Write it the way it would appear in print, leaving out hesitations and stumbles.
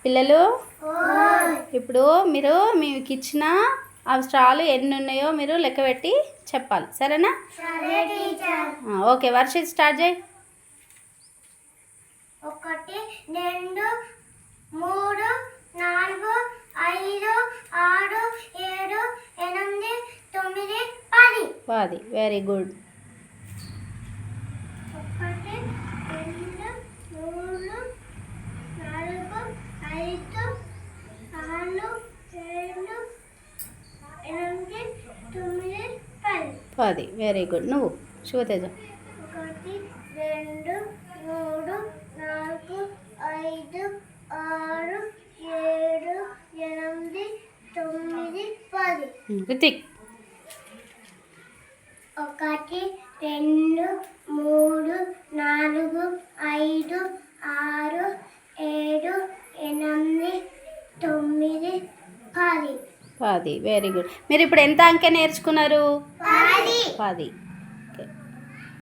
పిల్లలు ఇప్పుడు మీరు మీకు ఇచ్చిన అవసరాలు ఎన్ని ఉన్నాయో మీరు లెక్క పెట్టి చెప్పాలి, సరేనా? ఓకే, వర్షిత్ స్టార్ట్ చేయి. 1 2 3 4 5 6 7 8 9 10. Very good. 1 2 3 4 5 6 7 8 9 10. Very good. నువ్వు శివతేజ. 1 2 3 4 5 6 7 8 9 10. రితిక్. 1 2 3 4 5 6 7 8 9 10. 10. Very good. మీరు ఇప్పుడు ఎంత అంకె నేర్చుకున్నారు? 10.